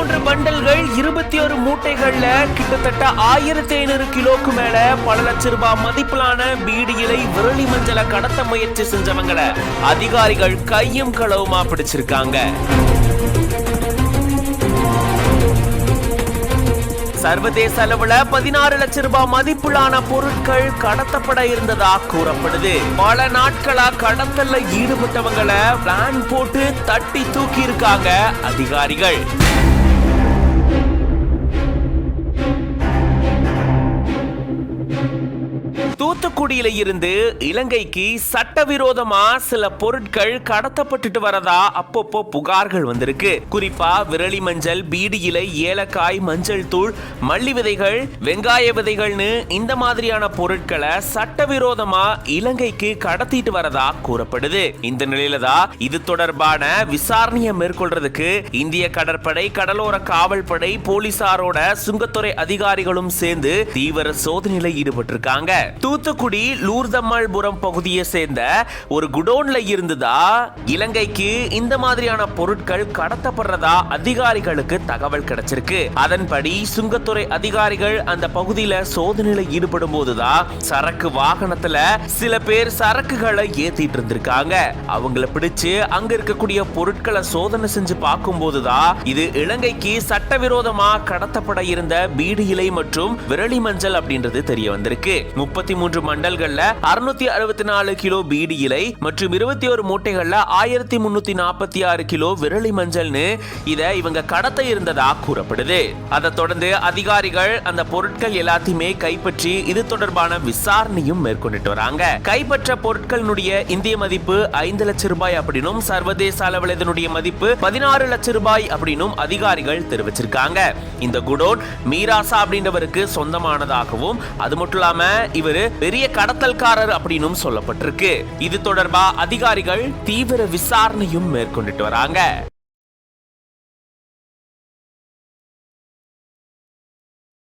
33 பண்டல்கள் 21 மூட்டைகள்ல கிட்டத்தட்ட 1500 கிலோக்கு மேல பல லட்சம் ரூபாய் மதிப்பிலான பீடி இலை விரலி மஞ்சளை கடத்த முயற்சி செஞ்சவங்களை அதிகாரிகள் கையும் களவுமா பிடிச்சிருக்காங்க. சர்வதேச அளவுல 16 லட்சம் ரூபாய் மதிப்பிலான பொருட்கள் கடத்தப்பட இருந்ததா கூறப்படுது. பல நாட்களா கடத்தல்ல ஈடுபட்டவங்களை பிளான் போட்டு தட்டி தூக்கி இருக்காங்க அதிகாரிகள். தூத்துக்குடியில இருந்து இலங்கைக்கு சட்டவிரோதமா சில பொருட்கள் கடத்தப்பட்டுட்டு வரதா அப்பப்போ புகார்கள் வந்திருக்கு. குறிப்பா விரலி மஞ்சள், பீடி இலை, ஏலக்காய், மஞ்சள் தூள், மல்லி விதைகள், வெங்காய விதைகள்னு இந்த மாதிரியான பொருட்களை சட்டவிரோதமா இலங்கைக்கு கடத்திட்டு வரதா கூறப்படுது. இந்த நிலையில தான் இது தொடர்பான விசாரணையை மேற்கொள்றதுக்கு இந்திய கடற்படை, கடலோர காவல்படை, போலீசாரோட சுங்கத்துறை அதிகாரிகளும் சேர்ந்து தீவிர சோதனையில் ஈடுபட்டிருக்காங்க. தூத்துக்குடி லூர்தம்மாள்புரம் பகுதியை சேர்ந்த ஒரு குடோன்ல இருந்துதா இலங்கைக்கு இந்த மாதிரியான பொருட்கள் கடத்தப்படுறதா அதிகாரிகளுக்கு தகவல் கிடைச்சிருக்கு. அதன்படி சுங்கத்துறை அதிகாரிகள் அந்த பகுதியில சோதனையில ஈடுபடும் போதுதான் சரக்கு வாகனத்துல சில பேர் சரக்குகளை ஏத்திட்டு இருந்திருக்காங்க. அவங்கள பிடிச்சு அங்க இருக்கக்கூடிய பொருட்களை சோதனை செஞ்சு பார்க்கும் போதுதான் இது இலங்கைக்கு சட்டவிரோதமா கடத்தப்பட இருந்த பீடி இலை மற்றும் விரலி மஞ்சள் அப்படின்றது தெரிய வந்திருக்கு. 33 மண்டல்கள்ல 664 கிலோ பீடி இலை மற்றும் 21 மூட்டைகள்ல 1346 கிலோ விரலி மஞ்சள்னு இத இவங்க கடத்த இருந்ததா கூறப்படுது. அதை தொடர்ந்து அதிகாரிகள் அந்த பொருட்கள் எல்லாத்தையுமே கைப்பற்றி இது தொடர்பான விசாரணையும் மேற்கொண்டுட்டு வராங்க. கைப்பற்ற பொருட்களுடைய இந்திய மதிப்பு 5 லட்சம் ரூபாய் அப்படின்னும் சர்வதேச அளவில் இதனுடைய மதிப்பு 16 லட்சம் ரூபாய் அப்படின்னும் அதிகாரிகள் தெரிவிச்சிருக்காங்க. இந்த குடோன் மீராசா அப்படின்றவருக்கு சொந்தமானதாகவும் அது மட்டும் இல்லாம இவரு பெரிய கடத்தல்காரர் அப்படின்னு சொல்லப்பட்டிருக்கு. இது தொடர்பா அதிகாரிகள் தீவிர விசாரணையும் மேற்கொண்டுட்டு வராங்க.